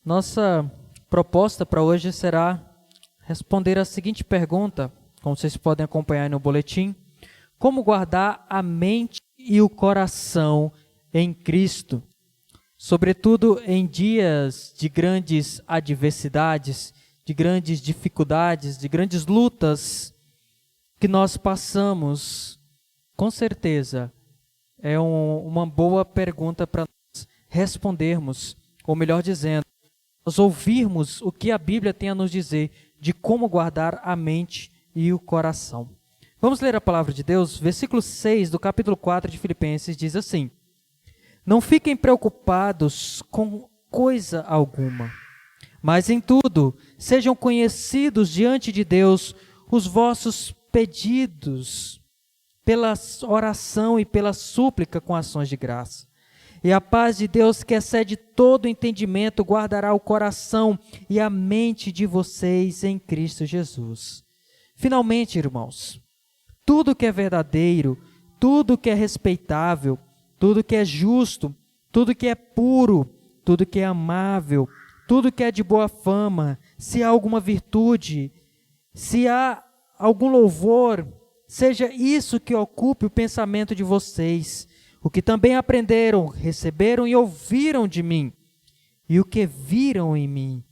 Nossa proposta para hoje será responder a seguinte pergunta, como vocês podem acompanhar aí no boletim: como guardar a mente e o coração em Cristo? Sobretudo em dias de grandes adversidades, de grandes dificuldades, de grandes lutas que nós passamos, com certeza é uma boa pergunta para nós respondermos, ou melhor dizendo, nós ouvirmos o que a Bíblia tem a nos dizer de como guardar a mente e o coração. Vamos ler a palavra de Deus, versículo 6 do capítulo 4 de Filipenses diz assim: não fiquem preocupados com coisa alguma, mas em tudo sejam conhecidos diante de Deus os vossos pedidos, pela oração e pela súplica com ações de graça. E a paz de Deus, que excede todo entendimento, guardará o coração e a mente de vocês em Cristo Jesus. Finalmente, irmãos, tudo que é verdadeiro, tudo que é respeitável, tudo que é justo, tudo que é puro, tudo que é amável, tudo que é de boa fama, se há alguma virtude, se há algum louvor, seja isso que ocupe o pensamento de vocês. O que também aprenderam, receberam e ouviram de mim, e o que viram em mim,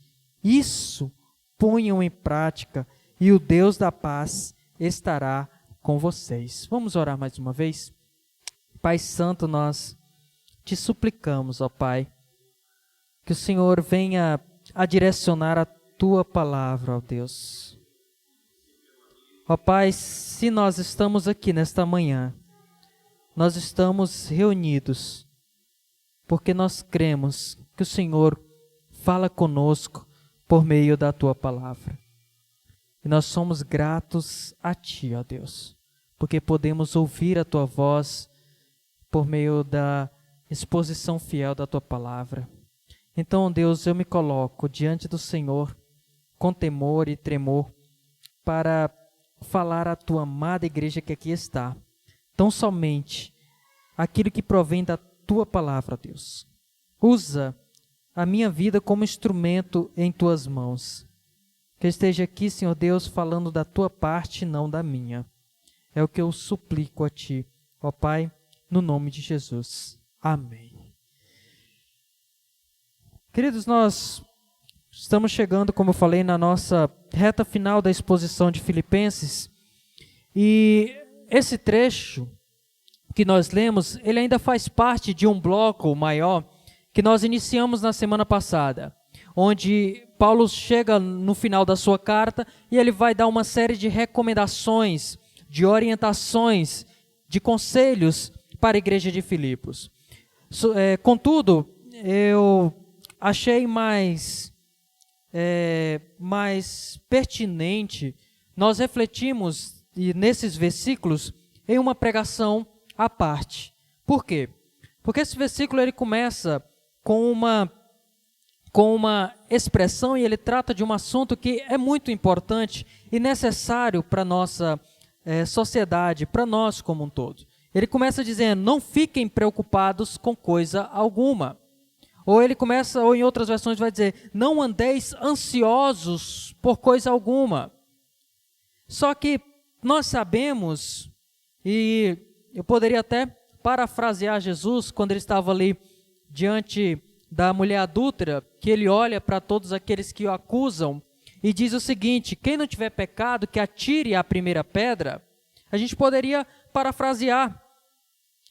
isso ponham em prática, e o Deus da paz estará com vocês. Vamos orar mais uma vez? Pai Santo, nós te suplicamos, ó Pai, que o Senhor venha a direcionar a Tua palavra, ó Deus. Ó Pai, se nós estamos aqui nesta manhã, nós estamos reunidos porque nós cremos que o Senhor fala conosco por meio da Tua palavra. E nós somos gratos a Ti, ó Deus, porque podemos ouvir a Tua voz por meio da exposição fiel da Tua palavra. Então, Deus, eu me coloco diante do Senhor com temor e tremor para falar à Tua amada igreja que aqui está. Tão somente aquilo que provém da Tua palavra, Deus. Usa a minha vida como instrumento em Tuas mãos. Que eu esteja aqui, Senhor Deus, falando da Tua parte e não da minha. É o que eu suplico a Ti, ó Pai, no nome de Jesus. Amém. Queridos, nós estamos chegando, como eu falei, na nossa reta final da exposição de Filipenses. E esse trecho que nós lemos, ele ainda faz parte de um bloco maior que nós iniciamos na semana passada, onde Paulo chega no final da sua carta e ele vai dar uma série de recomendações, de orientações, de conselhos para a igreja de Filipos. Contudo, eu achei mais pertinente nós refletimos nesses versículos em uma pregação à parte. Por quê? Porque esse versículo ele começa com uma expressão e ele trata de um assunto que é muito importante e necessário para a nossa sociedade, para nós como um todo. Ele começa dizendo: não fiquem preocupados com coisa alguma. Ou ele começa, ou em outras versões vai dizer: não andeis ansiosos por coisa alguma. Só que nós sabemos, e eu poderia até parafrasear Jesus quando ele estava ali diante da mulher adúltera, que ele olha para todos aqueles que o acusam e diz o seguinte: quem não tiver pecado, que atire a primeira pedra. A gente poderia parafrasear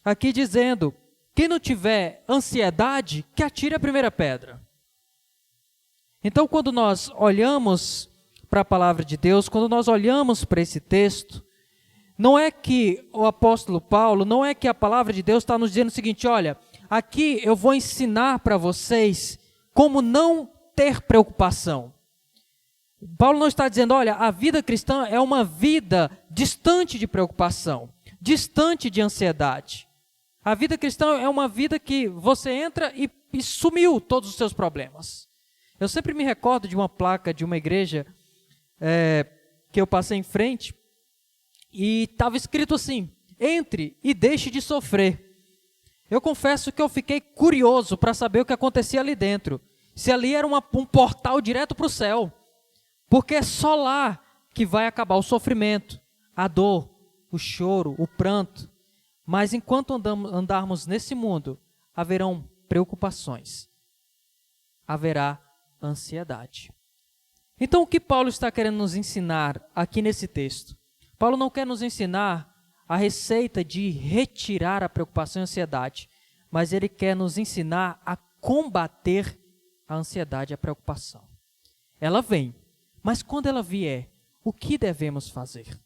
aqui dizendo: quem não tiver ansiedade, que atire a primeira pedra. Então, quando nós olhamos para a palavra de Deus, quando nós olhamos para esse texto, não é que o apóstolo Paulo, não é que a palavra de Deus está nos dizendo o seguinte: olha, aqui eu vou ensinar para vocês como não ter preocupação. Paulo não está dizendo: olha, a vida cristã é uma vida distante de preocupação, distante de ansiedade. A vida cristã é uma vida que você entra e sumiu todos os seus problemas. Eu sempre me recordo de uma placa de uma igreja que eu passei em frente e estava escrito assim: entre e deixe de sofrer. Eu confesso que eu fiquei curioso para saber o que acontecia ali dentro. Se ali era um portal direto para o céu. Porque é só lá que vai acabar o sofrimento, a dor, o choro, o pranto. Mas enquanto andarmos nesse mundo, haverão preocupações, haverá ansiedade. Então, o que Paulo está querendo nos ensinar aqui nesse texto? Paulo não quer nos ensinar a receita de retirar a preocupação e a ansiedade, mas ele quer nos ensinar a combater a ansiedade e a preocupação. Ela vem, mas quando ela vier, o que devemos fazer?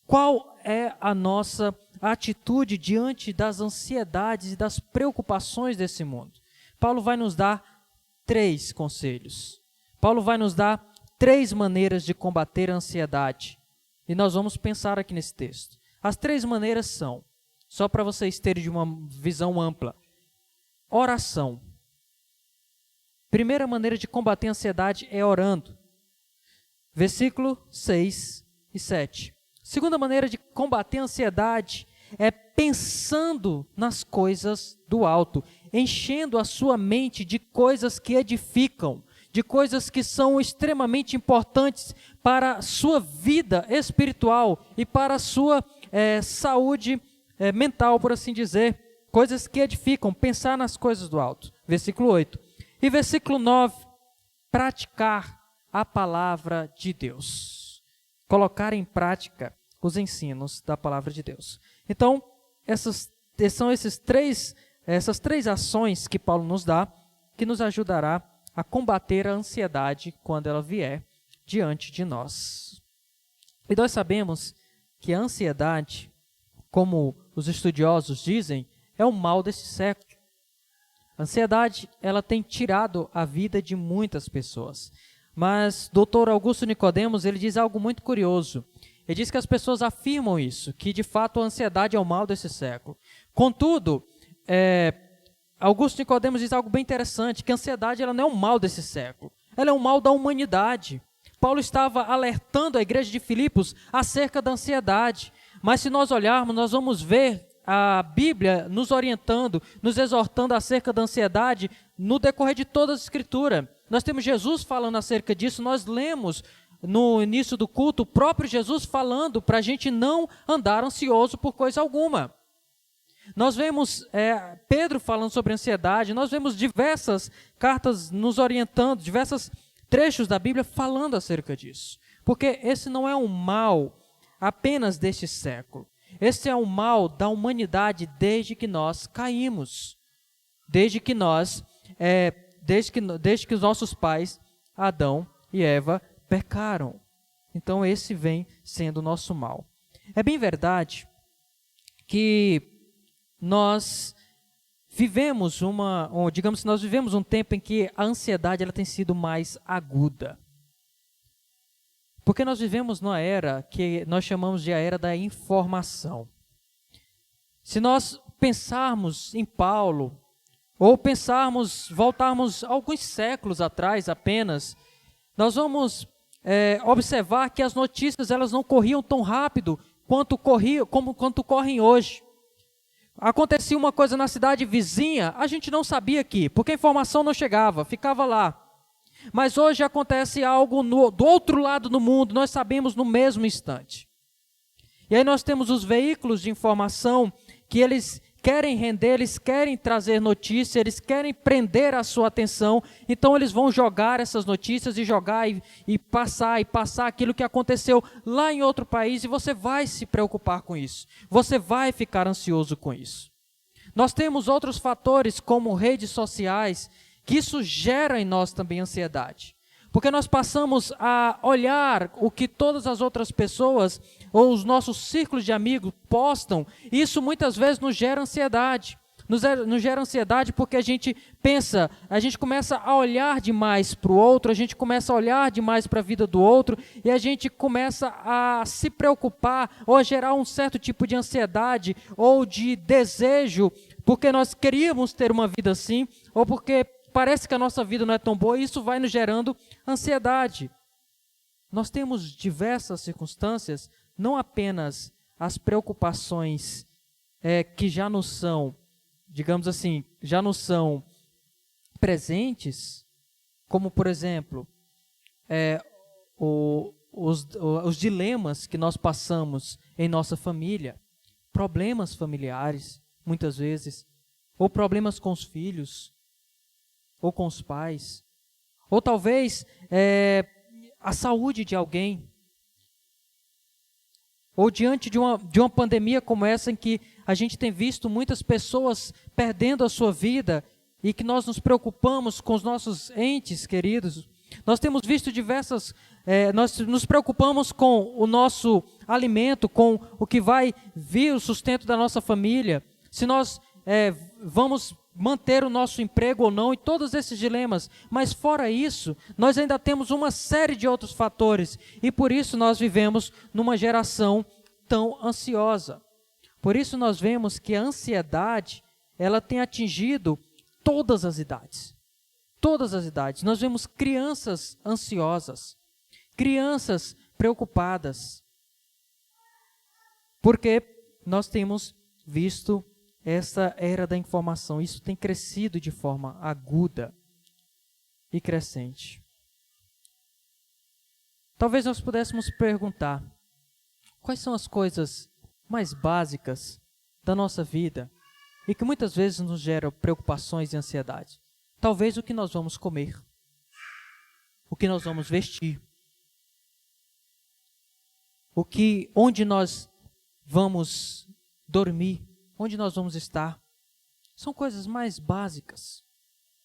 Qual é a nossa atitude diante das ansiedades e das preocupações desse mundo? Paulo vai nos dar 3 conselhos. Paulo vai nos dar 3 maneiras de combater a ansiedade. E nós vamos pensar aqui nesse texto. As 3 maneiras são, só para vocês terem de uma visão ampla, oração. Primeira maneira de combater a ansiedade é orando. Versículo 6 e 7. Segunda maneira de combater a ansiedade é pensando nas coisas do alto, enchendo a sua mente de coisas que edificam, de coisas que são extremamente importantes para a sua vida espiritual e para a sua saúde mental, por assim dizer. Coisas que edificam, pensar nas coisas do alto. Versículo 8. E versículo 9, praticar a palavra de Deus. Colocar em prática os ensinos da palavra de Deus. Então, essas três ações que Paulo nos dá, que nos ajudará a combater a ansiedade quando ela vier diante de nós. E nós sabemos que a ansiedade, como os estudiosos dizem, é o mal desse século. A ansiedade, ela tem tirado a vida de muitas pessoas. Mas Dr. Augusto Nicodemos, ele diz algo muito curioso. Ele diz que as pessoas afirmam isso, que de fato a ansiedade é o mal desse século. Contudo, Augusto Nicodemos diz algo bem interessante, que a ansiedade ela não é um mal desse século, ela é um mal da humanidade. Paulo estava alertando a igreja de Filipos acerca da ansiedade, mas se nós olharmos, nós vamos ver a Bíblia nos orientando, nos exortando acerca da ansiedade no decorrer de toda a Escritura. Nós temos Jesus falando acerca disso, nós lemos no início do culto o próprio Jesus falando para a gente não andar ansioso por coisa alguma. Nós vemos Pedro falando sobre ansiedade, nós vemos diversas cartas nos orientando, diversos trechos da Bíblia falando acerca disso. Porque esse não é um mal apenas deste século. Esse é um mal da humanidade desde que nós caímos. Desde que os nossos pais, Adão e Eva, pecaram. Então esse vem sendo o nosso mal. É bem verdade que nós vivemos nós vivemos um tempo em que a ansiedade ela tem sido mais aguda. Porque nós vivemos numa era que nós chamamos de a era da informação. Se nós pensarmos em Paulo, ou voltarmos alguns séculos atrás apenas, nós vamos observar que as notícias elas não corriam tão rápido quanto correm hoje. Acontecia uma coisa na cidade vizinha, a gente não sabia aqui, porque a informação não chegava, ficava lá. Mas hoje acontece algo do outro lado do mundo, nós sabemos no mesmo instante. E aí nós temos os veículos de informação que eles querem render, eles querem trazer notícia, eles querem prender a sua atenção, então eles vão jogar essas notícias e passar aquilo que aconteceu lá em outro país e você vai se preocupar com isso, você vai ficar ansioso com isso. Nós temos outros fatores como redes sociais, que isso gera em nós também ansiedade. Porque nós passamos a olhar o que todas as outras pessoas, ou os nossos círculos de amigos postam, e isso muitas vezes nos gera ansiedade. Nos gera ansiedade porque a gente começa a olhar demais para o outro, a gente começa a olhar demais para a vida do outro, e a gente começa a se preocupar, ou a gerar um certo tipo de ansiedade, ou de desejo, porque nós queríamos ter uma vida assim, ou porque parece que a nossa vida não é tão boa, e isso vai nos gerando ansiedade. Nós temos diversas circunstâncias, não apenas as preocupações que já não são, digamos assim, já não são presentes, como, por exemplo, os dilemas que nós passamos em nossa família, problemas familiares, muitas vezes, ou problemas com os filhos, ou com os pais, ou talvez a saúde de alguém, ou diante de uma pandemia como essa, em que a gente tem visto muitas pessoas perdendo a sua vida, e que nós nos preocupamos com os nossos entes queridos. Nós temos visto nós nos preocupamos com o nosso alimento, com o que vai vir o sustento da nossa família, se nós vamos manter o nosso emprego ou não, e todos esses dilemas. Mas fora isso, nós ainda temos uma série de outros fatores, e por isso nós vivemos numa geração tão ansiosa. Por isso nós vemos que a ansiedade, ela tem atingido todas as idades. Todas as idades. Nós vemos crianças ansiosas, crianças preocupadas, porque nós temos visto essa era da informação. Isso tem crescido de forma aguda e crescente. Talvez nós pudéssemos perguntar: quais são as coisas mais básicas da nossa vida e que muitas vezes nos geram preocupações e ansiedade? Talvez o que nós vamos comer, o que nós vamos vestir, onde nós vamos dormir, onde nós vamos estar. São coisas mais básicas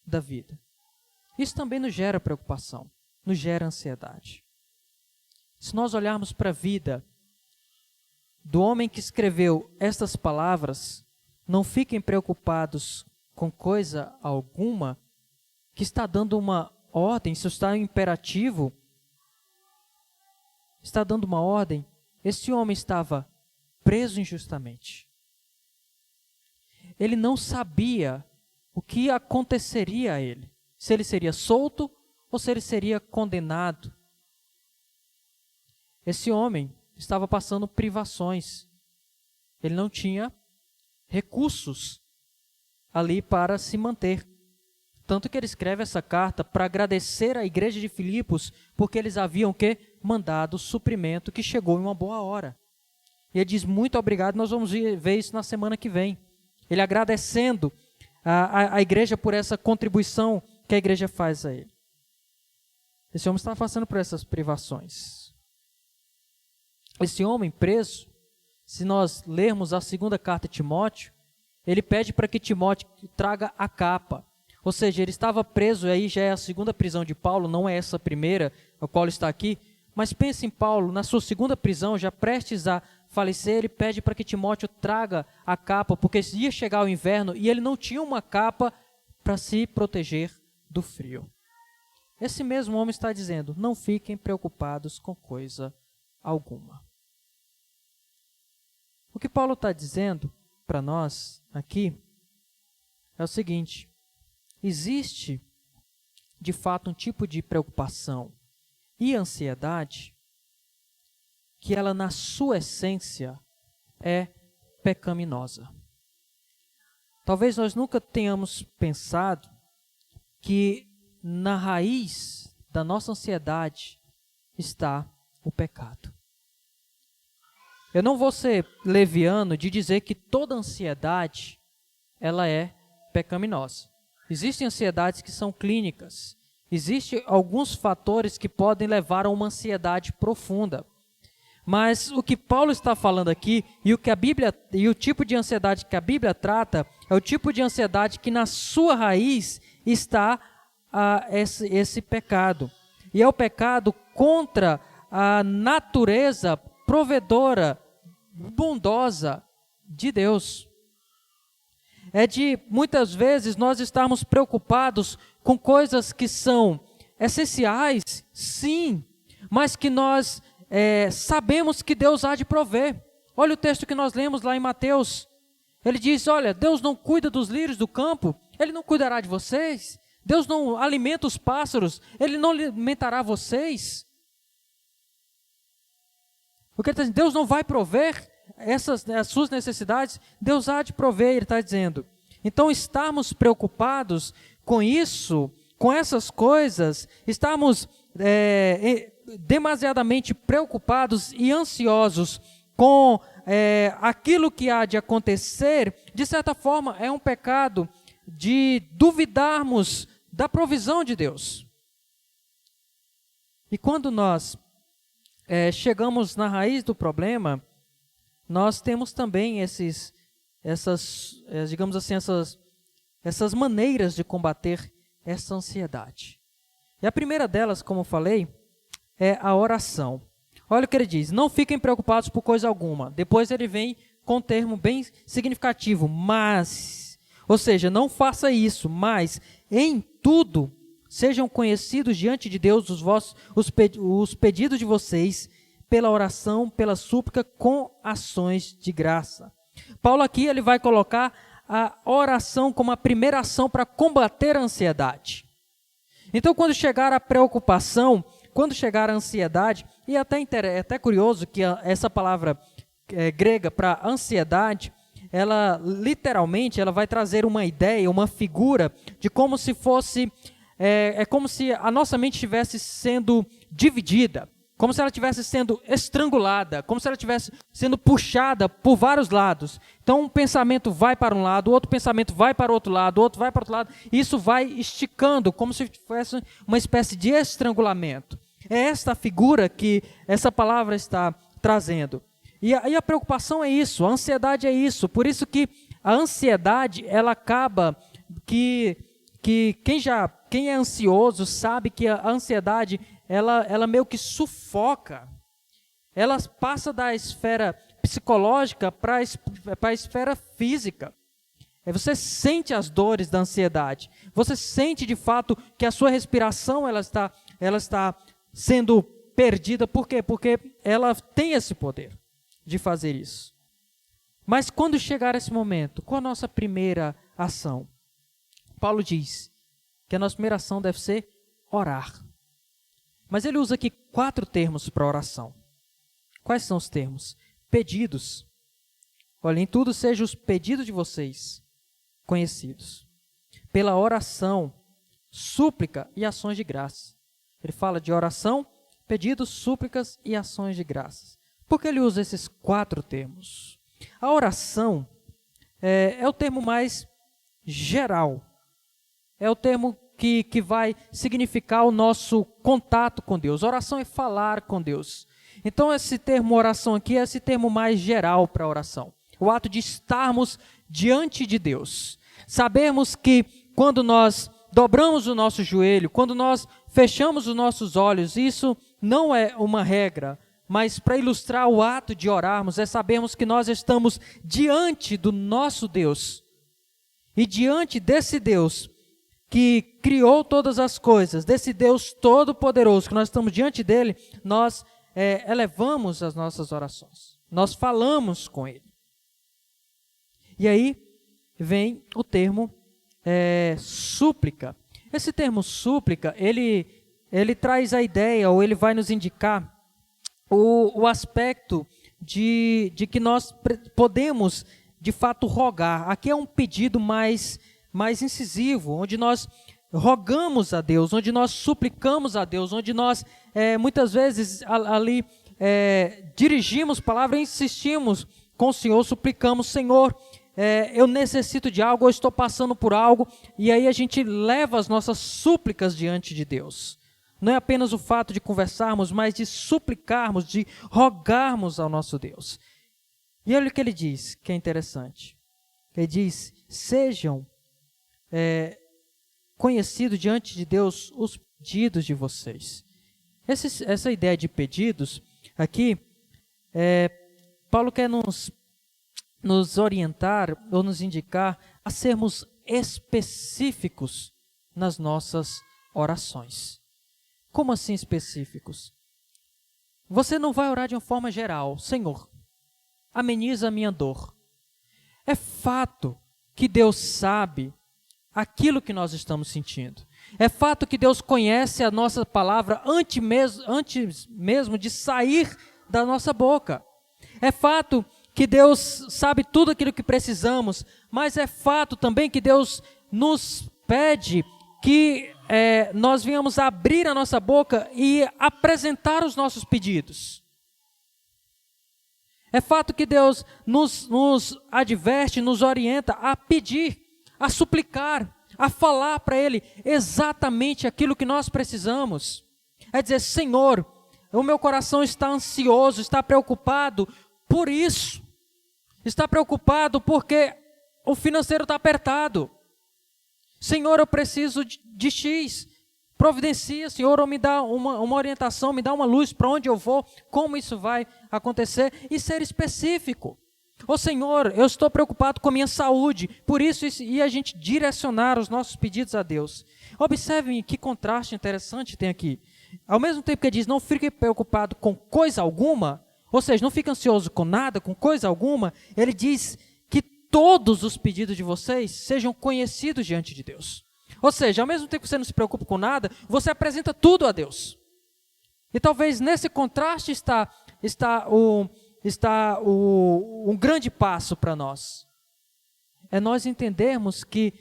da vida. Isso também nos gera preocupação, nos gera ansiedade. Se nós olharmos para a vida do homem que escreveu estas palavras, não fiquem preocupados com coisa alguma, que está dando uma ordem, se está em imperativo, está dando uma ordem. Este homem estava preso injustamente. Ele não sabia o que aconteceria a ele, se ele seria solto ou se ele seria condenado. Esse homem estava passando privações. Ele não tinha recursos ali para se manter. Tanto que ele escreve essa carta para agradecer à igreja de Filipos, porque eles haviam mandado suprimento que chegou em uma boa hora. E ele diz: muito obrigado, nós vamos ver isso na semana que vem. Ele agradecendo a igreja por essa contribuição que a igreja faz a ele. Esse homem está passando por essas privações. Esse homem preso, se nós lermos a segunda carta de Timóteo, ele pede para que Timóteo traga a capa. Ou seja, ele estava preso, e aí já é a segunda prisão de Paulo, não é essa a primeira, a qual está aqui. Mas pense em Paulo, na sua segunda prisão, já prestes a falecer, ele pede para que Timóteo traga a capa, porque ia chegar o inverno e ele não tinha uma capa para se proteger do frio. Esse mesmo homem está dizendo: não fiquem preocupados com coisa alguma. O que Paulo está dizendo para nós aqui é o seguinte: existe de fato um tipo de preocupação e ansiedade que ela, na sua essência, é pecaminosa. Talvez nós nunca tenhamos pensado que na raiz da nossa ansiedade está o pecado. Eu não vou ser leviano de dizer que toda ansiedade ela é pecaminosa. Existem ansiedades que são clínicas. Existem alguns fatores que podem levar a uma ansiedade profunda. Mas o que Paulo está falando aqui, e o tipo de ansiedade que a Bíblia trata, é o tipo de ansiedade que na sua raiz está esse pecado. E é o pecado contra a natureza provedora, bondosa de Deus. É de, muitas vezes, nós estarmos preocupados com coisas que são essenciais, sim, mas que nós sabemos que Deus há de prover. Olha o texto que nós lemos lá em Mateus. Ele diz: olha, Deus não cuida dos lírios do campo, Ele não cuidará de vocês. Deus não alimenta os pássaros, Ele não alimentará vocês. O que ele está dizendo? Deus não vai prover as suas necessidades, Deus há de prover, ele está dizendo. Então, estarmos preocupados com isso, com essas coisas, estarmos demasiadamente preocupados e ansiosos com aquilo que há de acontecer, de certa forma, é um pecado de duvidarmos da provisão de Deus. E quando nós chegamos na raiz do problema, nós temos também essas maneiras de combater essa ansiedade. E a primeira delas, como eu falei, é a oração. Olha o que ele diz: não fiquem preocupados por coisa alguma. Depois ele vem com um termo bem significativo, mas, ou seja, não faça isso, mas em tudo sejam conhecidos diante de Deus os pedidos de vocês, pela oração, pela súplica, com ações de graça. Paulo aqui ele vai colocar a oração como a primeira ação para combater a ansiedade. Então, quando chegar a preocupação, quando chegar a ansiedade, e é até curioso que essa palavra grega para ansiedade, ela literalmente ela vai trazer uma ideia, uma figura de como se fosse, como se a nossa mente estivesse sendo dividida, como se ela estivesse sendo estrangulada, como se ela estivesse sendo puxada por vários lados. Então, um pensamento vai para um lado, outro pensamento vai para o outro lado, outro vai para o outro lado, e isso vai esticando, como se fosse uma espécie de estrangulamento. É esta a figura que essa palavra está trazendo. E a preocupação é isso, a ansiedade é isso. Por isso que a ansiedade, ela acaba que quem é ansioso sabe que a ansiedade ela meio que sufoca, ela passa da esfera psicológica para a esfera física. Você sente as dores da ansiedade, você sente de fato que a sua respiração ela está sendo perdida. Por quê? Porque ela tem esse poder de fazer isso. Mas quando chegar esse momento, qual a nossa primeira ação? Paulo diz que a nossa primeira ação deve ser orar. Mas ele usa aqui 4 termos para oração. Quais são os termos? Pedidos. Olha, em tudo sejam os pedidos de vocês conhecidos. Pela oração, súplica e ações de graça. Ele fala de oração, pedidos, súplicas e ações de graças. Por que ele usa esses 4 termos? A oração é o termo mais geral. É o termo que vai significar o nosso contato com Deus. Oração é falar com Deus. Então, esse termo oração aqui é esse termo mais geral para a oração. O ato de estarmos diante de Deus. Sabemos que quando nós dobramos o nosso joelho, quando nós fechamos os nossos olhos, isso não é uma regra, mas para ilustrar o ato de orarmos, sabermos que nós estamos diante do nosso Deus. E diante desse Deus que criou todas as coisas, desse Deus todo-poderoso, que nós estamos diante dele, nós elevamos as nossas orações. Nós falamos com ele. E aí vem o termo súplica. Esse termo súplica, ele traz a ideia, ou ele vai nos indicar o aspecto de que nós podemos, de fato, rogar. Aqui é um pedido mais incisivo, onde nós rogamos a Deus, onde nós suplicamos a Deus, onde nós muitas vezes ali dirigimos palavra e insistimos com o Senhor, suplicamos: Senhor, eu necessito de algo, eu estou passando por algo, e aí a gente leva as nossas súplicas diante de Deus. Não é apenas o fato de conversarmos, mas de suplicarmos, de rogarmos ao nosso Deus. E olha o que ele diz, que é interessante. Ele diz: sejam conhecidos diante de Deus os pedidos de vocês. Essa ideia de pedidos, aqui, Paulo quer nos orientar ou nos indicar a sermos específicos nas nossas orações. Como assim específicos? Você não vai orar de uma forma geral: Senhor, ameniza a minha dor. É fato que Deus sabe aquilo que nós estamos sentindo. É fato que Deus conhece a nossa palavra antes mesmo de sair da nossa boca. É fato que Deus sabe tudo aquilo que precisamos, mas é fato também que Deus nos pede que nós venhamos abrir a nossa boca e apresentar os nossos pedidos. É fato que Deus nos adverte, nos orienta a pedir, a suplicar, a falar para Ele exatamente aquilo que nós precisamos. É dizer, Senhor, o meu coração está ansioso, está preocupado por isso. Está preocupado porque o financeiro está apertado. Senhor, eu preciso de X. Providencia, Senhor, ou me dá uma orientação, me dá uma luz para onde eu vou, como isso vai acontecer, e ser específico. Ô Senhor, eu estou preocupado com a minha saúde, por isso, e a gente direcionar os nossos pedidos a Deus. Observem que contraste interessante tem aqui. Ao mesmo tempo que ele diz, não fique preocupado com coisa alguma, ou seja, não fique ansioso com nada, com coisa alguma, ele diz que todos os pedidos de vocês sejam conhecidos diante de Deus. Ou seja, ao mesmo tempo que você não se preocupa com nada, você apresenta tudo a Deus. E talvez nesse contraste está um grande passo para nós. É nós entendermos que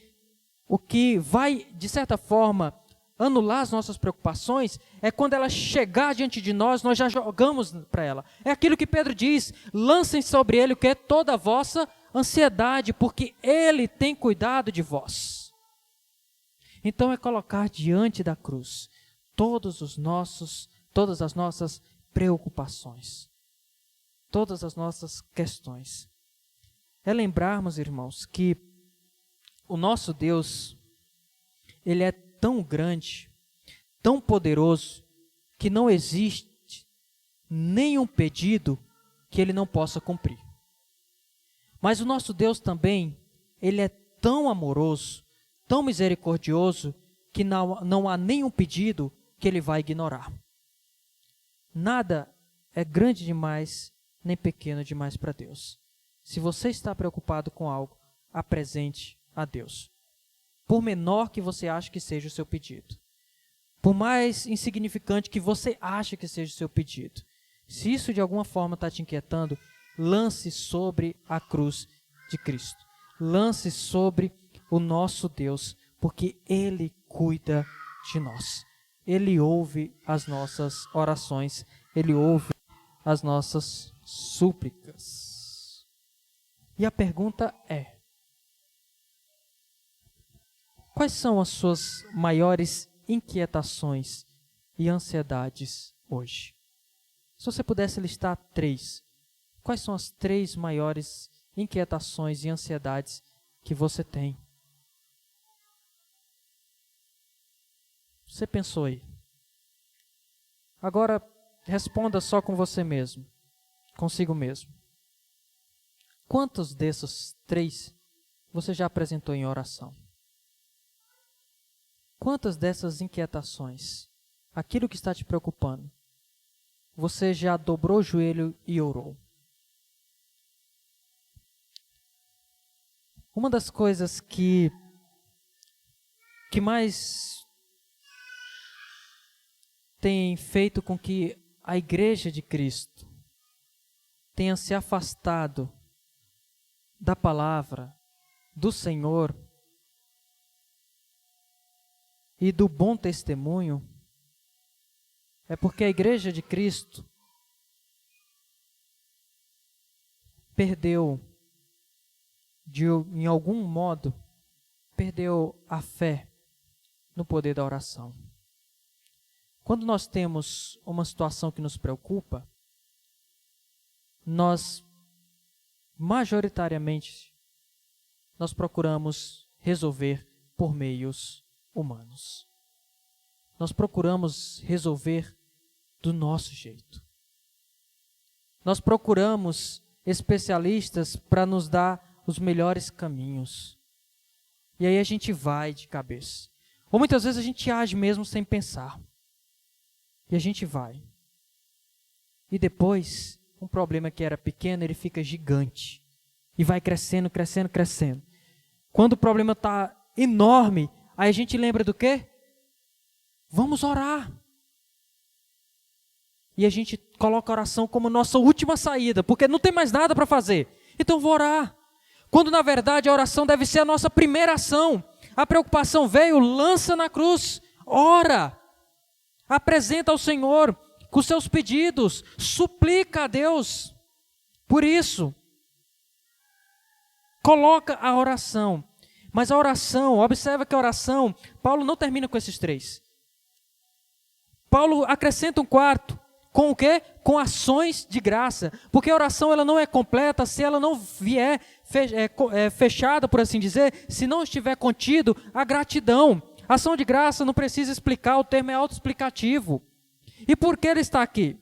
o que vai, de certa forma, anular as nossas preocupações é quando ela chegar diante de nós, nós já jogamos para ela. É aquilo que Pedro diz, lancem sobre ele o que é toda a vossa ansiedade, porque ele tem cuidado de vós. Então é colocar diante da cruz todas as nossas preocupações, todas as nossas questões. É lembrarmos, irmãos, que o nosso Deus, Ele é tão grande, tão poderoso, que não existe nenhum pedido que Ele não possa cumprir. Mas o nosso Deus também, Ele é tão amoroso, tão misericordioso, que não há nenhum pedido que Ele vai ignorar. Nada é grande demais, nem pequeno demais para Deus. Se você está preocupado com algo, apresente a Deus. Por menor que você ache que seja o seu pedido. Por mais insignificante que você ache que seja o seu pedido. Se isso de alguma forma está te inquietando, lance sobre a cruz de Cristo. Lance sobre o nosso Deus, porque Ele cuida de nós. Ele ouve as nossas orações, Ele ouve as nossas súplicas. E a pergunta é: quais são as suas maiores inquietações e ansiedades hoje? Se você pudesse listar 3, quais são as 3 maiores inquietações e ansiedades que você tem? Você pensou aí? Agora, responda só com você mesmo, consigo mesmo. Quantos desses 3 você já apresentou em oração? Quantas dessas inquietações, aquilo que está te preocupando, você já dobrou o joelho e orou? Uma das coisas que mais tem feito com que a Igreja de Cristo tenha se afastado da palavra do Senhor e do bom testemunho é porque a Igreja de Cristo perdeu, em algum modo, perdeu a fé no poder da oração. Quando nós temos uma situação que nos preocupa, nós, majoritariamente, nós procuramos resolver por meios humanos. Nós procuramos resolver do nosso jeito. Nós procuramos especialistas para nos dar os melhores caminhos. E aí a gente vai de cabeça. Ou muitas vezes a gente age mesmo sem pensar. E a gente vai. E depois, um problema que era pequeno, ele fica gigante. E vai crescendo, crescendo, crescendo. Quando o problema está enorme, aí a gente lembra do quê? Vamos orar. e a gente coloca a oração como nossa última saída, porque não tem mais nada para fazer. Então vou orar. Quando na verdade a oração deve ser a nossa primeira ação. A preocupação veio, lança na cruz, ora, apresenta ao Senhor com seus pedidos, suplica a Deus. Por isso, coloca a oração. Mas a oração, observa que a oração, Paulo não termina com esses três. Paulo acrescenta um quarto. Com o quê? Com ações de graça. Porque a oração ela não é completa se ela não vier fechada, por assim dizer, se não estiver contido a gratidão. Ação de graça não precisa explicar, o termo é autoexplicativo. E por que ele está aqui?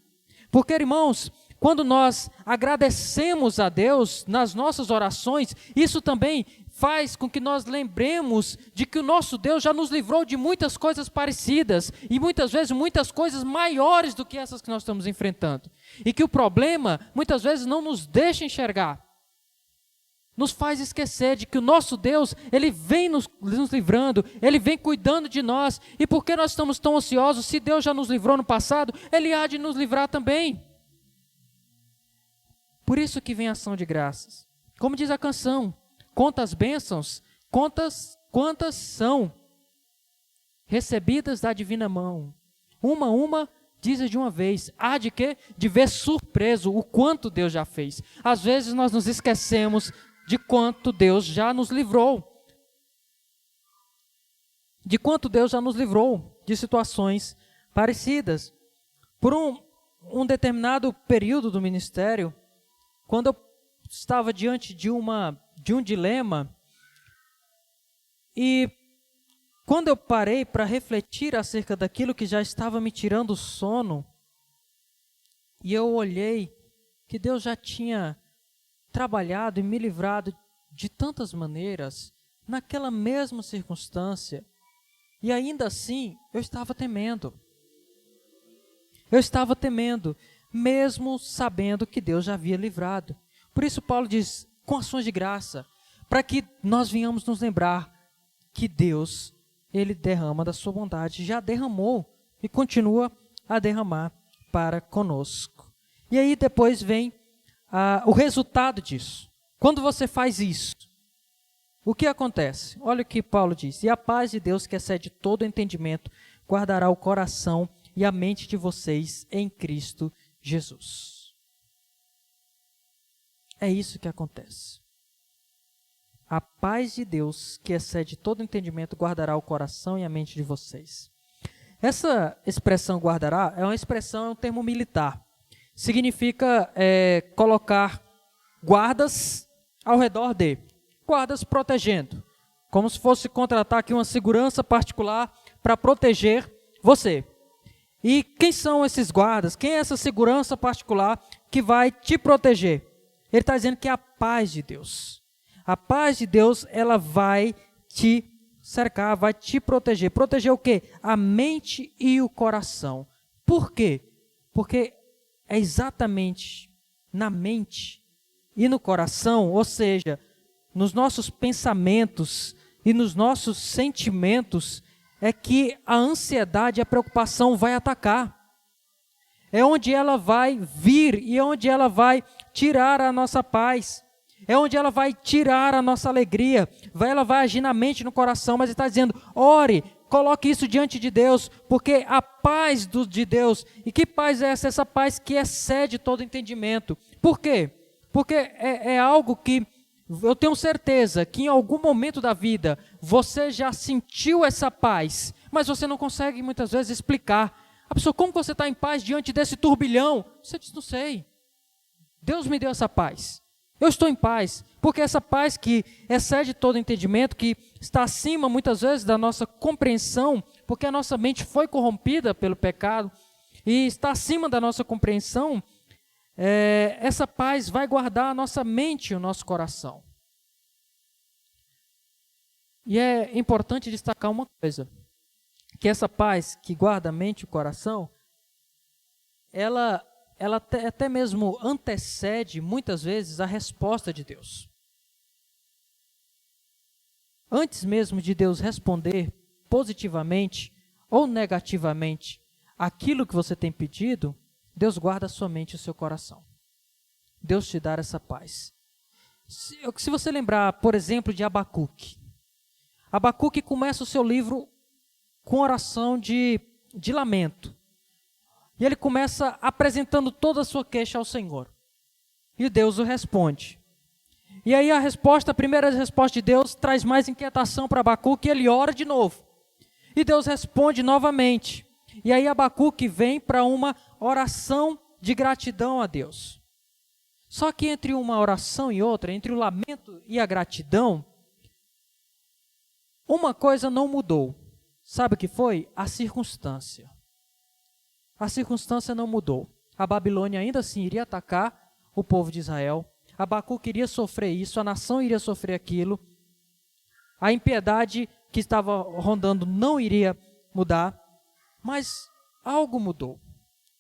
Porque, irmãos, quando nós agradecemos a Deus nas nossas orações, isso também faz com que nós lembremos de que o nosso Deus já nos livrou de muitas coisas parecidas e muitas vezes muitas coisas maiores do que essas que nós estamos enfrentando. E que o problema muitas vezes não nos deixa enxergar. Nos faz esquecer de que o nosso Deus, Ele vem nos livrando, Ele vem cuidando de nós. E por que nós estamos tão ansiosos? Se Deus já nos livrou no passado, Ele há de nos livrar também. Por isso que vem a ação de graças. Como diz a canção, conta as bênçãos, quantas são recebidas da divina mão. Uma, diz de uma vez. Há de quê? De ver surpreso o quanto Deus já fez. Às vezes nós nos esquecemos de quanto Deus já nos livrou. De quanto Deus já nos livrou de situações parecidas. Por um determinado período do ministério, quando eu estava diante de um dilema, e quando eu parei para refletir acerca daquilo que já estava me tirando o sono, e eu olhei que Deus já tinha trabalhado e me livrado de tantas maneiras, naquela mesma circunstância, e ainda assim eu estava temendo. Eu estava temendo, mesmo sabendo que Deus já havia livrado. Por isso Paulo diz, com ações de graça, para que nós venhamos nos lembrar que Deus, Ele derrama da sua bondade, já derramou e continua a derramar para conosco. E aí depois vem o resultado disso. Quando você faz isso, o que acontece? Olha o que Paulo diz, e a paz de Deus que excede todo entendimento, guardará o coração e a mente de vocês em Cristo Jesus. É isso que acontece. A paz de Deus, que excede todo entendimento, guardará o coração e a mente de vocês. Essa expressão guardará é uma expressão, é um termo militar. Significa colocar guardas ao redor de. Guardas protegendo. Como se fosse contratar aqui uma segurança particular para proteger você. E quem são esses guardas? Quem é essa segurança particular que vai te proteger? Ele está dizendo que é a paz de Deus. A paz de Deus, ela vai te cercar, vai te proteger. Proteger o quê? A mente e o coração. Por quê? Porque é exatamente na mente e no coração, ou seja, nos nossos pensamentos e nos nossos sentimentos, é que a ansiedade e a preocupação vai atacar. É onde ela vai vir e é onde ela vai tirar a nossa paz. É onde ela vai tirar a nossa alegria. Ela vai agir na mente e no coração, mas ele está dizendo, ore, coloque isso diante de Deus, porque a paz de Deus, e que paz é essa? Essa paz que excede todo entendimento. Por quê? Porque é algo que eu tenho certeza que em algum momento da vida você já sentiu essa paz, mas você não consegue muitas vezes explicar. A pessoa, como você está em paz diante desse turbilhão? Você diz, não sei. Deus me deu essa paz. Eu estou em paz, porque essa paz que excede todo entendimento, que está acima muitas vezes da nossa compreensão, porque a nossa mente foi corrompida pelo pecado, e está acima da nossa compreensão, essa paz vai guardar a nossa mente e o nosso coração. E é importante destacar uma coisa, que essa paz que guarda a mente e o coração, ela até mesmo antecede, muitas vezes, a resposta de Deus. Antes mesmo de Deus responder positivamente ou negativamente aquilo que você tem pedido, Deus guarda a sua mente e o seu coração. Deus te dá essa paz. Se você lembrar, por exemplo, de Abacuque. Abacuque começa o seu livro com oração de lamento. E ele começa apresentando toda a sua queixa ao Senhor. E Deus o responde. E aí a primeira resposta de Deus traz mais inquietação para Abacuque, e ele ora de novo. E Deus responde novamente. E aí Abacuque vem para uma oração de gratidão a Deus. Só que entre uma oração e outra, entre o lamento e a gratidão, uma coisa não mudou. Sabe o que foi? A circunstância. A circunstância não mudou. A Babilônia ainda assim iria atacar o povo de Israel. Abacuque iria sofrer isso, a nação iria sofrer aquilo. A impiedade que estava rondando não iria mudar. Mas algo mudou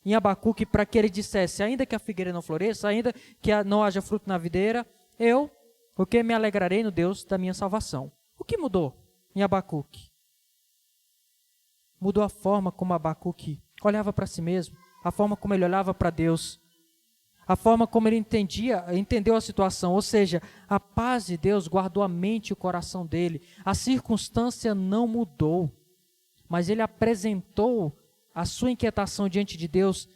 em Abacuque para que ele dissesse, ainda que a figueira não floresça, ainda que não haja fruto na videira, porque me alegrarei no Deus da minha salvação. O que mudou em Abacuque? Mudou a forma como Abacuque olhava para si mesmo, a forma como ele olhava para Deus, a forma como ele entendeu a situação, ou seja, a paz de Deus guardou a mente e o coração dele. A circunstância não mudou, mas ele apresentou a sua inquietação diante de Deus.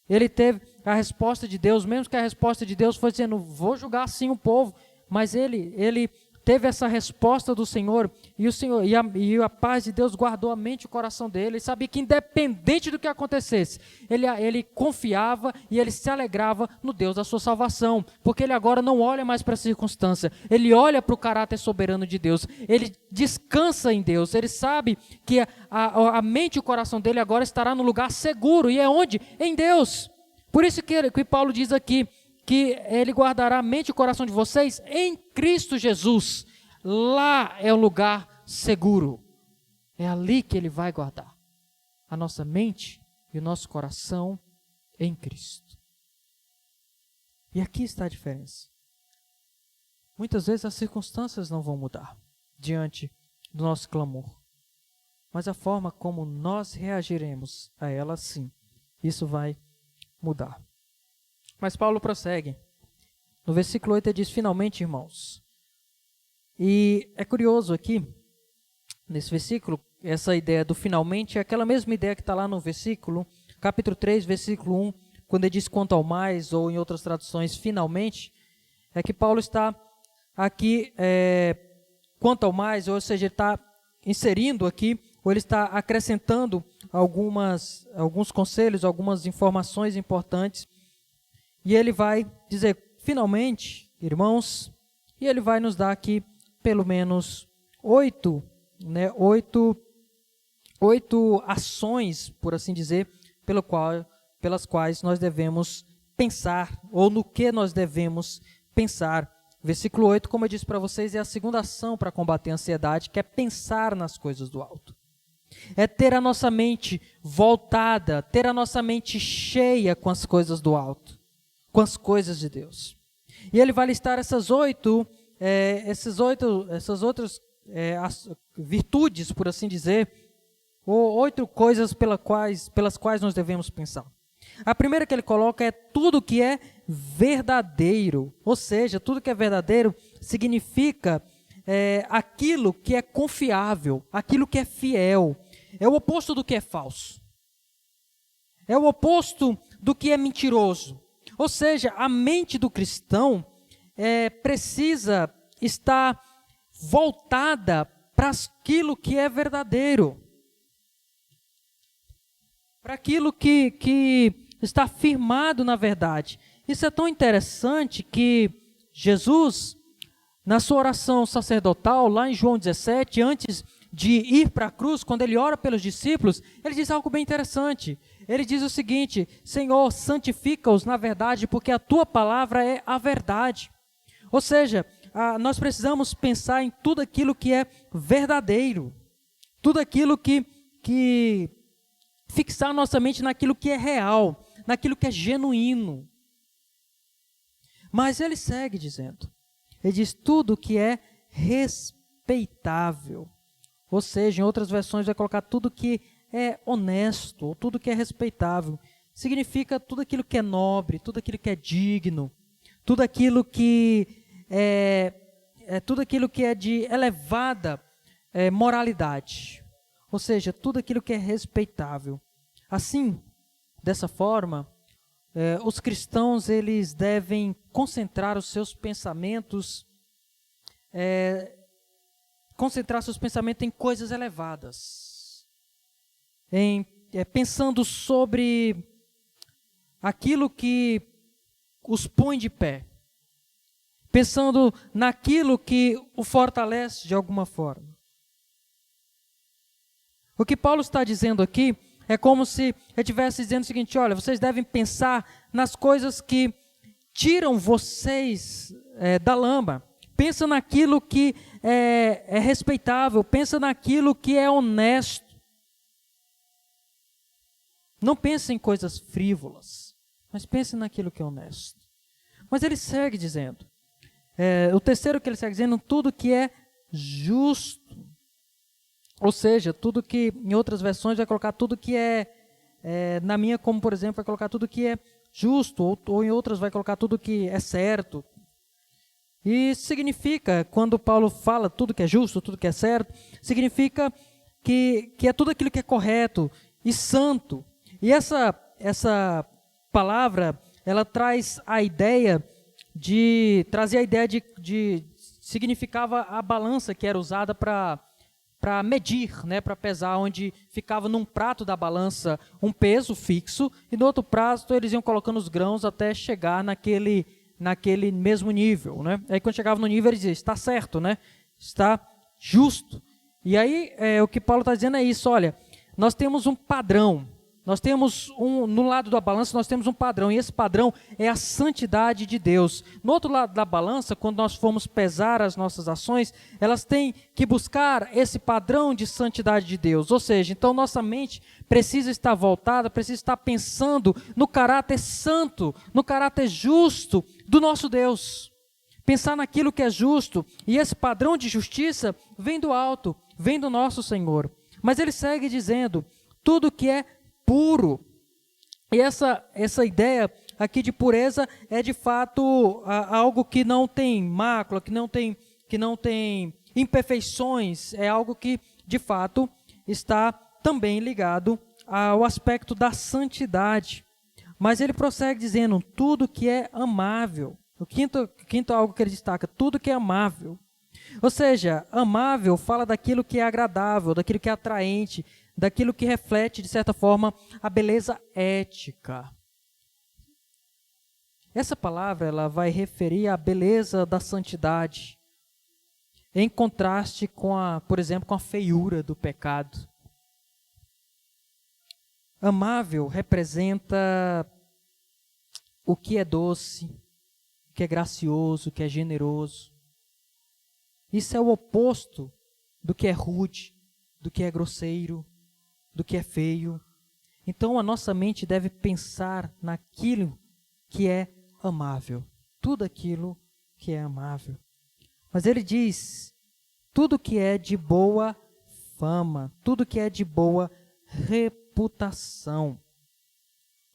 Ele teve a resposta de Deus, mesmo que a resposta de Deus foi dizendo, vou julgar sim o povo, mas ele teve essa resposta do Senhor, e a paz de Deus guardou a mente e o coração dele. Ele sabia que independente do que acontecesse, ele confiava e ele se alegrava no Deus da sua salvação, porque ele agora não olha mais para a circunstância, ele olha para o caráter soberano de Deus, ele descansa em Deus, ele sabe que a mente e o coração dele agora estará no lugar seguro, e é onde? Em Deus. Por isso que Paulo diz aqui, que ele guardará a mente e o coração de vocês em Cristo Jesus. Lá é o lugar seguro. É ali que ele vai guardar a nossa mente e o nosso coração em Cristo. E aqui está a diferença. Muitas vezes as circunstâncias não vão mudar diante do nosso clamor, mas a forma como nós reagiremos a elas, sim, isso vai mudar. Mas Paulo prossegue. No versículo 8 ele diz, finalmente, irmãos. E é curioso aqui, nesse versículo, essa ideia do finalmente é aquela mesma ideia que está lá no versículo, capítulo 3, versículo 1, quando ele diz quanto ao mais, ou em outras traduções, finalmente, é que Paulo está aqui, quanto ao mais, ou seja, ele está inserindo aqui, ou ele está acrescentando alguns conselhos, algumas informações importantes. E ele vai dizer, finalmente, irmãos, e ele vai nos dar aqui pelo menos 8 ações, por assim dizer, pelas quais nós devemos pensar, ou no que nós devemos pensar. Versículo 8, como eu disse para vocês, é a segunda ação para combater a ansiedade, que é pensar nas coisas do alto. É ter a nossa mente voltada, ter a nossa mente cheia com as coisas do alto, com as coisas de Deus. E ele vai listar essas outras virtudes, por assim dizer, ou 8 coisas pelas quais nós devemos pensar. A primeira que ele coloca é tudo que é verdadeiro, ou seja, tudo que é verdadeiro significa aquilo que é confiável, aquilo que é fiel, é o oposto do que é falso, é o oposto do que é mentiroso. Ou seja, a mente do cristão precisa estar voltada para aquilo que é verdadeiro, para aquilo que está firmado na verdade. Isso é tão interessante que Jesus, na sua oração sacerdotal, lá em João 17, antes de ir para a cruz, quando ele ora pelos discípulos, ele diz algo bem interessante. Ele diz o seguinte: Senhor, santifica-os na verdade, porque a tua palavra é a verdade. Ou seja, nós precisamos pensar em tudo aquilo que é verdadeiro, tudo aquilo que fixar nossa mente naquilo que é real, naquilo que é genuíno. Mas ele segue dizendo, ele diz tudo que é respeitável. Ou seja, em outras versões vai colocar tudo que é honesto, ou tudo que é respeitável. significa tudo aquilo que é nobre, tudo aquilo que é digno, tudo aquilo que tudo aquilo que é de elevada moralidade, ou seja, tudo aquilo que é respeitável. Assim, dessa forma, os cristãos eles devem concentrar os seus pensamentos, em coisas elevadas, pensando sobre aquilo que os põe de pé, pensando naquilo que o fortalece de alguma forma. O que Paulo está dizendo aqui é como se ele estivesse dizendo o seguinte: olha, vocês devem pensar nas coisas que tiram vocês da lama. Pensa naquilo que é respeitável, pensa naquilo que é honesto. Não pense em coisas frívolas, mas pense naquilo que é honesto. Mas ele segue dizendo, o terceiro que ele segue dizendo, tudo que é justo. Ou seja, tudo que, em outras versões, vai colocar tudo que na minha, como por exemplo, vai colocar tudo que é justo, ou em outras vai colocar tudo que é certo. E significa, quando Paulo fala tudo que é justo, tudo que é certo, significa que é tudo aquilo que é correto e santo. E essa palavra, ela traz a ideia significava a balança que era usada para medir, né, para pesar, onde ficava num prato da balança um peso fixo, e no outro prato eles iam colocando os grãos até chegar naquele mesmo nível, né? Aí quando chegava no nível eles diziam, está certo, né? Está justo. E aí o que Paulo está dizendo é isso, olha, nós temos um padrão, no lado da balança nós temos um padrão, e esse padrão é a santidade de Deus. No outro lado da balança, quando nós formos pesar as nossas ações, elas têm que buscar esse padrão de santidade de Deus. Ou seja, então nossa mente precisa estar voltada, precisa estar pensando no caráter santo, no caráter justo do nosso Deus. Pensar naquilo que é justo, e esse padrão de justiça vem do alto, vem do nosso Senhor. Mas ele segue dizendo, tudo que é puro. E essa ideia aqui de pureza é de fato algo que não tem mácula, que não tem imperfeições, é algo que de fato está também ligado ao aspecto da santidade. Mas ele prossegue dizendo, tudo que é amável. O quinto algo que ele destaca, tudo que é amável. Ou seja, amável fala daquilo que é agradável, daquilo que é atraente, daquilo que reflete, de certa forma, a beleza ética. Essa palavra ela vai referir à beleza da santidade, em contraste com por exemplo, com a feiura do pecado. Amável representa o que é doce, o que é gracioso, o que é generoso. Isso é o oposto do que é rude, do que é grosseiro, do que é feio. Então a nossa mente deve pensar naquilo que é amável, tudo aquilo que é amável. Mas ele diz, tudo que é de boa fama, tudo que é de boa reputação.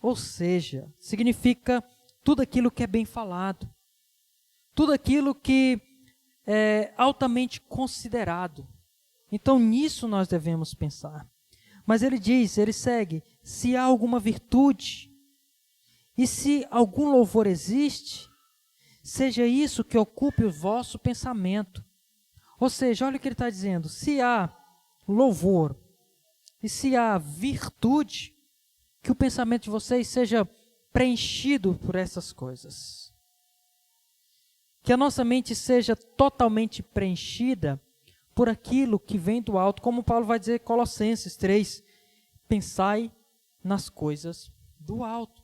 Ou seja, significa tudo aquilo que é bem falado, tudo aquilo que é altamente considerado. Então nisso nós devemos pensar. Mas ele segue, se há alguma virtude, e se algum louvor existe, seja isso que ocupe o vosso pensamento. Ou seja, olha o que ele está dizendo, se há louvor, e se há virtude, que o pensamento de vocês seja preenchido por essas coisas. Que a nossa mente seja totalmente preenchida por aquilo que vem do alto, como Paulo vai dizer em Colossenses 3, pensai nas coisas do alto.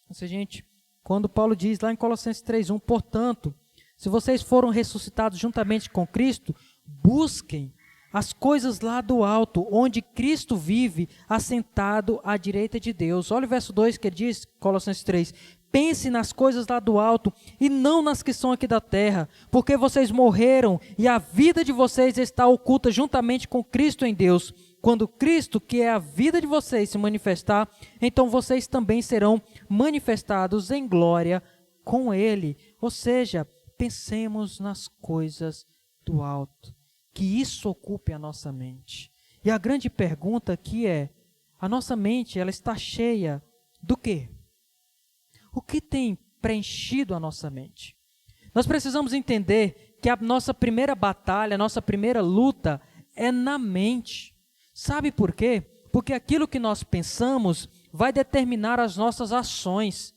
Ou seja, gente, quando Paulo diz lá em Colossenses 3:1, portanto, se vocês foram ressuscitados juntamente com Cristo, busquem as coisas lá do alto, onde Cristo vive, assentado à direita de Deus. Olha o verso 2 que ele diz, Colossenses 3, pense nas coisas lá do alto e não nas que são aqui da terra, porque vocês morreram e a vida de vocês está oculta juntamente com Cristo em Deus. Quando Cristo, que é a vida de vocês, se manifestar, então vocês também serão manifestados em glória com Ele. Ou seja, pensemos nas coisas do alto, que isso ocupe a nossa mente. E a grande pergunta aqui é, a nossa mente, ela está cheia do quê? O que tem preenchido a nossa mente? Nós precisamos entender que a nossa primeira batalha, a nossa primeira luta é na mente. Sabe por quê? Porque aquilo que nós pensamos vai determinar as nossas ações.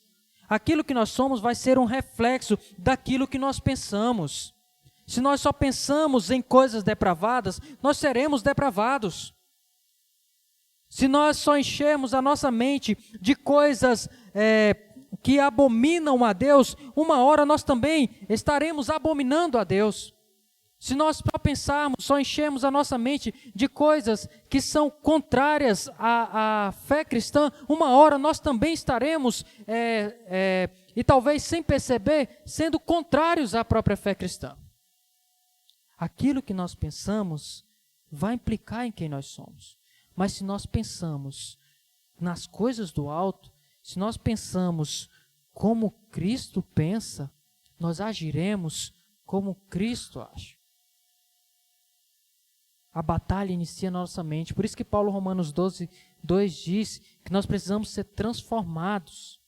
Aquilo que nós somos vai ser um reflexo daquilo que nós pensamos. Se nós só pensamos em coisas depravadas, nós seremos depravados. Se nós só enchermos a nossa mente de coisas que abominam a Deus, uma hora nós também estaremos abominando a Deus. Se nós só pensarmos, só enchermos a nossa mente de coisas que são contrárias à fé cristã, uma hora nós também estaremos, e talvez sem perceber, sendo contrários à própria fé cristã. Aquilo que nós pensamos vai implicar em quem nós somos. Mas se nós pensamos nas coisas do alto, se nós pensamos como Cristo pensa, nós agiremos como Cristo age. A batalha inicia na nossa mente. Por isso que Paulo, Romanos 12, 2 diz que nós precisamos ser transformados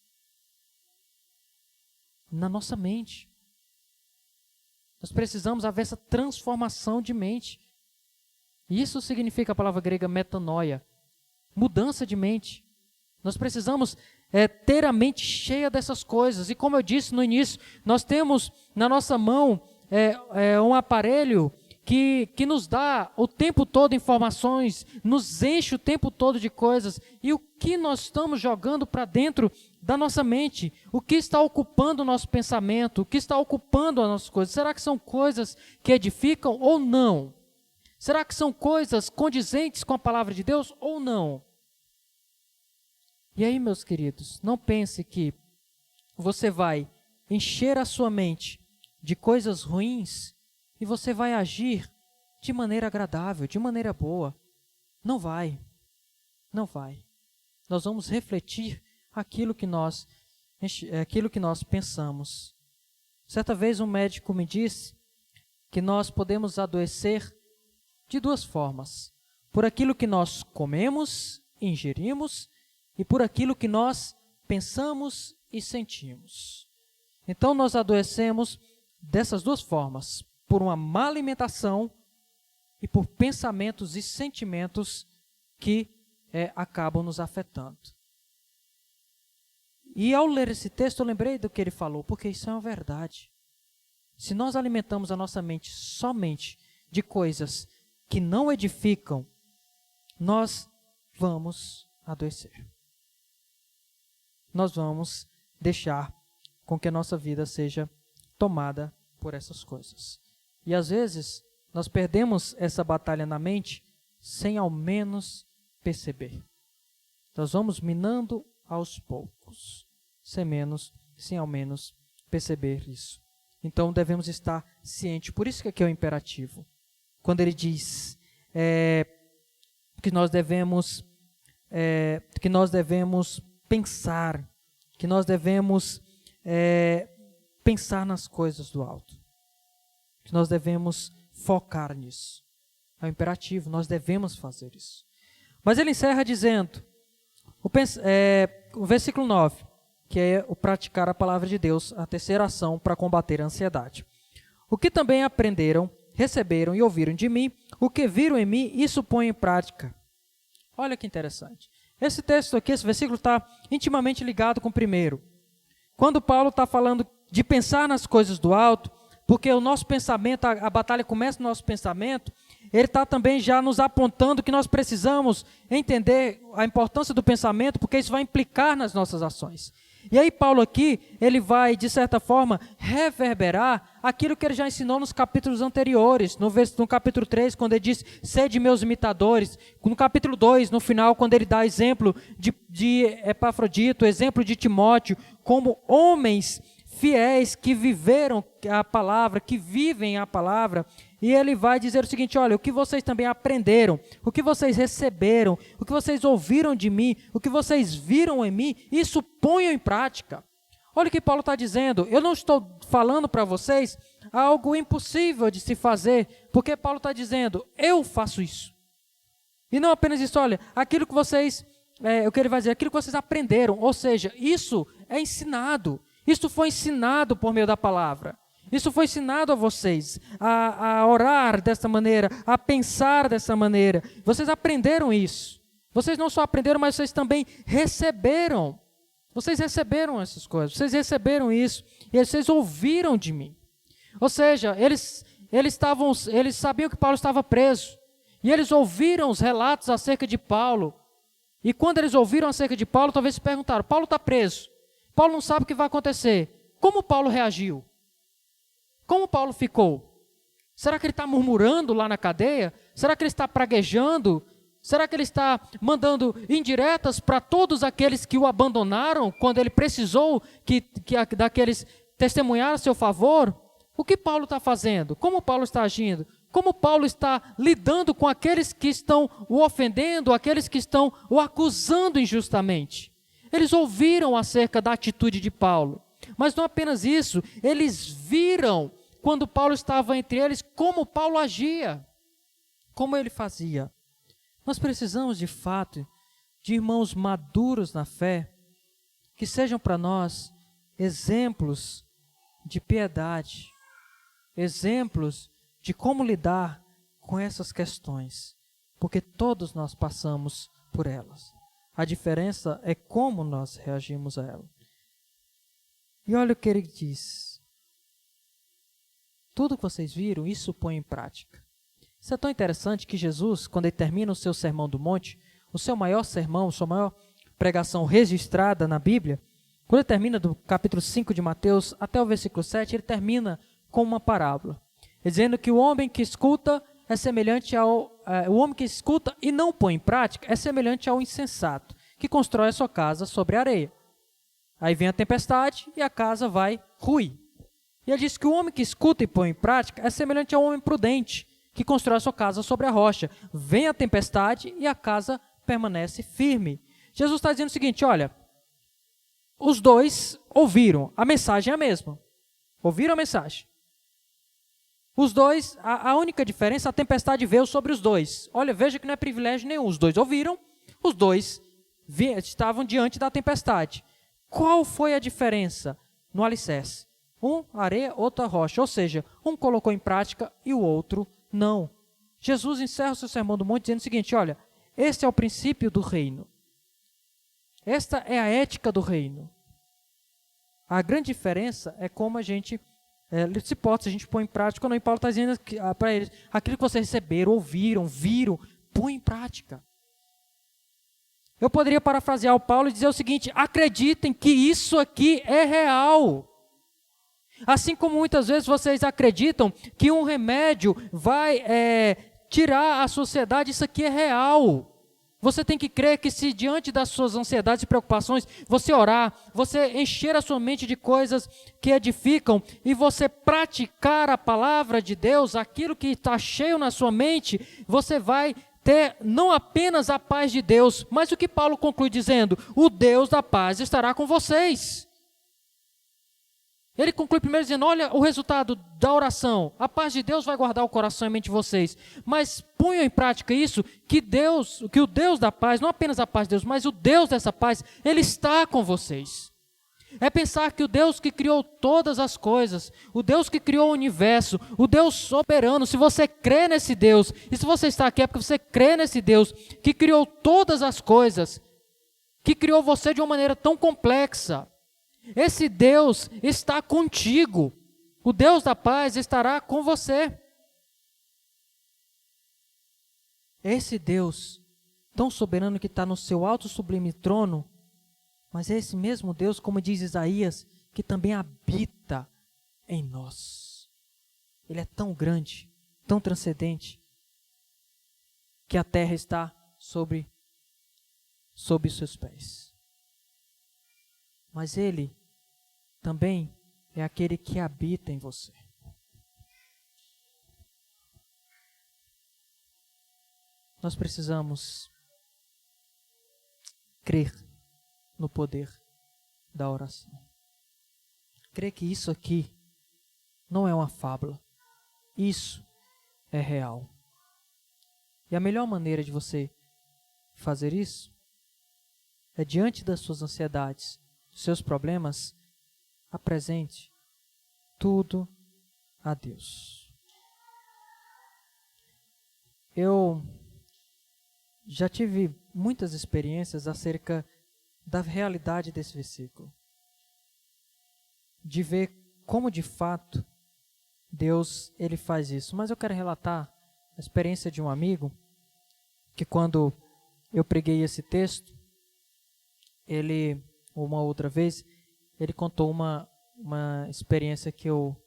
na nossa mente. Nós precisamos haver essa transformação de mente. Isso significa a palavra grega metanoia, mudança de mente. Nós precisamos ter a mente cheia dessas coisas. E como eu disse no início, nós temos na nossa mão um aparelho que nos dá o tempo todo informações, nos enche o tempo todo de coisas. E o que nós estamos jogando para dentro da nossa mente? O que está ocupando o nosso pensamento? O que está ocupando as nossas coisas? Será que são coisas que edificam ou não? Será que são coisas condizentes com a palavra de Deus ou não? E aí, meus queridos, não pense que você vai encher a sua mente de coisas ruins e você vai agir de maneira agradável, de maneira boa. Não vai. Não vai. Nós vamos refletir aquilo que nós pensamos. Certa vez um médico me disse que nós podemos adoecer de duas formas: por aquilo que nós comemos, ingerimos, e por aquilo que nós pensamos e sentimos. Então nós adoecemos dessas duas formas: por uma má alimentação e por pensamentos e sentimentos que acabam nos afetando. E ao ler esse texto eu lembrei do que ele falou, porque isso é uma verdade. Se nós alimentamos a nossa mente somente de coisas que não edificam, nós vamos adoecer. Nós vamos deixar com que a nossa vida seja tomada por essas coisas. E às vezes nós perdemos essa batalha na mente sem ao menos perceber. Nós vamos minando aos poucos, sem ao menos perceber isso. Então devemos estar cientes. Por isso que aqui é o imperativo. Quando ele diz que nós devemos pensar, que nós devemos pensar nas coisas do alto, que nós devemos focar nisso. É um imperativo, nós devemos fazer isso. Mas ele encerra dizendo, o versículo 9, que é o praticar a palavra de Deus, a terceira ação para combater a ansiedade. O que também aprenderam, receberam e ouviram de mim, o que viram em mim, isso põe em prática. Olha que interessante. Esse texto aqui, esse versículo está intimamente ligado com o primeiro. Quando Paulo está falando de pensar nas coisas do alto, porque o nosso pensamento, a batalha começa no nosso pensamento, ele está também já nos apontando que nós precisamos entender a importância do pensamento, porque isso vai implicar nas nossas ações. E aí Paulo aqui, ele vai, de certa forma, reverberar aquilo que ele já ensinou nos capítulos anteriores. No capítulo 3, quando ele diz, sede meus imitadores. No capítulo 2, no final, quando ele dá exemplo de Epafrodito, exemplo de Timóteo, como homens fiéis que viveram a palavra, que vivem a palavra. E ele vai dizer o seguinte, olha, o que vocês também aprenderam, o que vocês receberam, o que vocês ouviram de mim, o que vocês viram em mim, isso ponham em prática. Olha o que Paulo está dizendo, eu não estou falando para vocês algo impossível de se fazer, porque Paulo está dizendo, eu faço isso. E não apenas isso, olha, aquilo que vocês, o que ele vai dizer, aquilo que vocês aprenderam, ou seja, isso é ensinado, isso foi ensinado por meio da palavra. Isso foi ensinado a vocês, a orar dessa maneira, a pensar dessa maneira. Vocês aprenderam isso. Vocês não só aprenderam, mas vocês também receberam. Vocês receberam essas coisas, vocês receberam isso, e vocês ouviram de mim. Ou seja, eles sabiam que Paulo estava preso, e eles ouviram os relatos acerca de Paulo. E quando eles ouviram acerca de Paulo, talvez se perguntaram, Paulo está preso, Paulo não sabe o que vai acontecer. Como Paulo reagiu? Como Paulo ficou? Será que ele está murmurando lá na cadeia? Será que ele está praguejando? Será que ele está mandando indiretas para todos aqueles que o abandonaram quando ele precisou daqueles testemunhar a seu favor? O que Paulo está fazendo? Como Paulo está agindo? Como Paulo está lidando com aqueles que estão o ofendendo, aqueles que estão o acusando injustamente? Eles ouviram acerca da atitude de Paulo. Mas não apenas isso, eles viram quando Paulo estava entre eles, como Paulo agia, como ele fazia. Nós precisamos, de fato, de irmãos maduros na fé, que sejam para nós exemplos de piedade, exemplos de como lidar com essas questões, porque todos nós passamos por elas. A diferença é como nós reagimos a elas. E olha o que ele diz. Tudo que vocês viram, isso põe em prática. Isso é tão interessante que Jesus, quando ele termina o seu Sermão do Monte, o seu maior sermão, a sua maior pregação registrada na Bíblia, quando ele termina do capítulo 5 de Mateus até o versículo 7, ele termina com uma parábola, dizendo que o homem que escuta é semelhante o homem que escuta e não põe em prática é semelhante ao insensato, que constrói a sua casa sobre areia. Aí vem a tempestade e a casa vai ruir. E ele diz que o homem que escuta e põe em prática é semelhante ao homem prudente, que constrói a sua casa sobre a rocha. Vem a tempestade e a casa permanece firme. Jesus está dizendo o seguinte, olha, os dois ouviram, a mensagem é a mesma. Ouviram a mensagem. Os dois, a única diferença, a tempestade veio sobre os dois. Olha, veja que não é privilégio nenhum. Os dois ouviram, os dois estavam diante da tempestade. Qual foi a diferença no alicerce? Um, areia, outro, a rocha. Ou seja, um colocou em prática e o outro não. Jesus encerra o seu Sermão do Monte dizendo o seguinte, olha, este é o princípio do reino. Esta é a ética do reino. A grande diferença é como a gente se porta, se a gente põe em prática ou não. E Paulo está dizendo para eles, aquilo que vocês receberam, ouviram, viram, põe em prática. Eu poderia parafrasear o Paulo e dizer o seguinte, acreditem que isso aqui é real. Assim como muitas vezes vocês acreditam que um remédio vai tirar a sociedade, isso aqui é real. Você tem que crer que se diante das suas ansiedades e preocupações, você orar, você encher a sua mente de coisas que edificam e você praticar a palavra de Deus, aquilo que está cheio na sua mente, você vai ter não apenas a paz de Deus, mas o que Paulo conclui dizendo, o Deus da paz estará com vocês. Ele conclui primeiro dizendo, olha o resultado da oração, a paz de Deus vai guardar o coração e a mente de vocês, mas ponham em prática isso, que o Deus da paz, não apenas a paz de Deus, mas o Deus dessa paz, Ele está com vocês. É pensar que o Deus que criou todas as coisas, o Deus que criou o universo, o Deus soberano, se você crê nesse Deus, e se você está aqui é porque você crê nesse Deus que criou todas as coisas, que criou você de uma maneira tão complexa, esse Deus está contigo, o Deus da paz estará com você. Esse Deus tão soberano que está no seu alto sublime trono, Mas é esse mesmo Deus, como diz Isaías, que também habita em nós. Ele é tão grande, tão transcendente, que a terra está sob seus pés. Mas Ele também é aquele que habita em você. Nós precisamos crer no poder da oração. Crer que isso aqui não é uma fábula. Isso é real. E a melhor maneira de você fazer isso é, diante das suas ansiedades, dos seus problemas, apresente tudo a Deus. Eu já tive muitas experiências acerca da realidade desse versículo. De ver como de fato Deus ele faz isso. Mas eu quero relatar a experiência de um amigo que, quando eu preguei esse texto, ele, uma outra vez, ele contou uma experiência que eu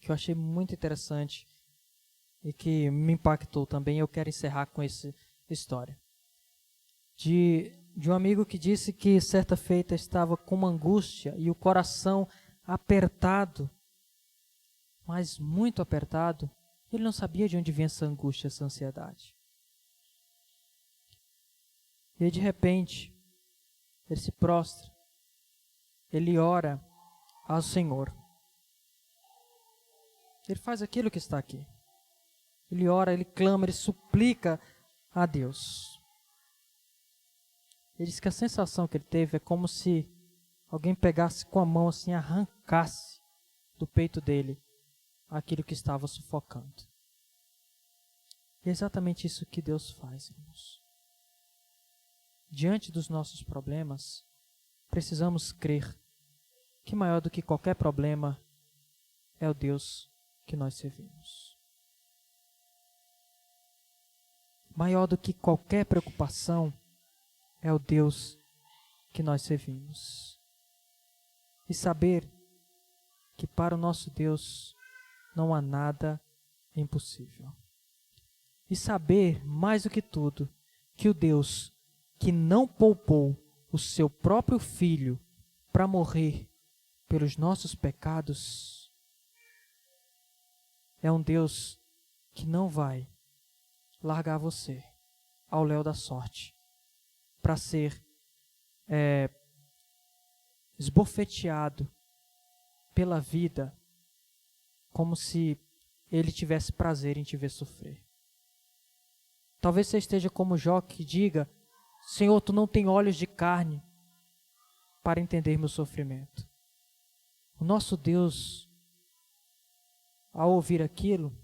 achei muito interessante e que me impactou também. Eu quero encerrar com essa história. De um amigo que disse que certa feita estava com uma angústia e o coração apertado, mas muito apertado. Ele não sabia de onde vinha essa angústia, essa ansiedade. E de repente, ele se prostra, ele ora ao Senhor. Ele faz aquilo que está aqui. Ele ora, ele clama, ele suplica a Deus. Ele diz que a sensação que ele teve é como se alguém pegasse com a mão assim, arrancasse do peito dele aquilo que estava sufocando. E é exatamente isso que Deus faz, irmãos. Diante dos nossos problemas, precisamos crer que maior do que qualquer problema é o Deus que nós servimos. Maior do que qualquer preocupação é o Deus que nós servimos. E saber que para o nosso Deus não há nada impossível. E saber, mais do que tudo, que o Deus que não poupou o seu próprio Filho para morrer pelos nossos pecados, é um Deus que não vai largar você ao léu da sorte para ser esbofeteado pela vida como se ele tivesse prazer em te ver sofrer. Talvez você esteja como Jó, que diga: Senhor, tu não tem olhos de carne para entender meu sofrimento. O nosso Deus, ao ouvir aquilo,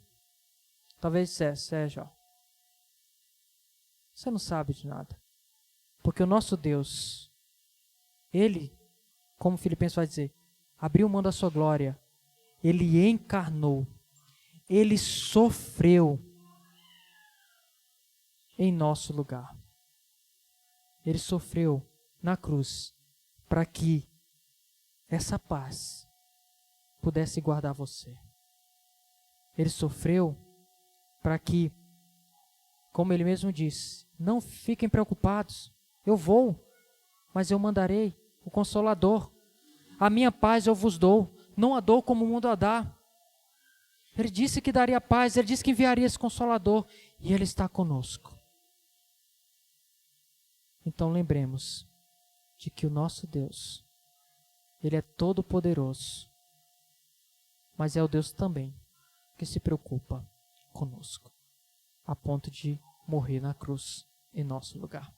talvez dissesse: Jó, você não sabe de nada. Porque o nosso Deus, Ele, como Filipenses vai dizer, abriu mão da sua glória, Ele encarnou, Ele sofreu em nosso lugar. Ele sofreu na cruz para que essa paz pudesse guardar você. Ele sofreu para que, como Ele mesmo disse, não fiquem preocupados. Eu vou, mas eu mandarei o Consolador. A minha paz eu vos dou, não a dou como o mundo a dá. Ele disse que daria paz, Ele disse que enviaria esse Consolador, e Ele está conosco. Então lembremos de que o nosso Deus, Ele é todo poderoso, mas é o Deus também que se preocupa conosco, a ponto de morrer na cruz em nosso lugar.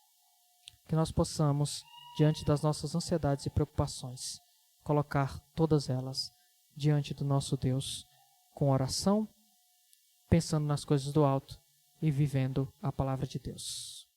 Que nós possamos, diante das nossas ansiedades e preocupações, colocar todas elas diante do nosso Deus, com oração, pensando nas coisas do alto e vivendo a palavra de Deus.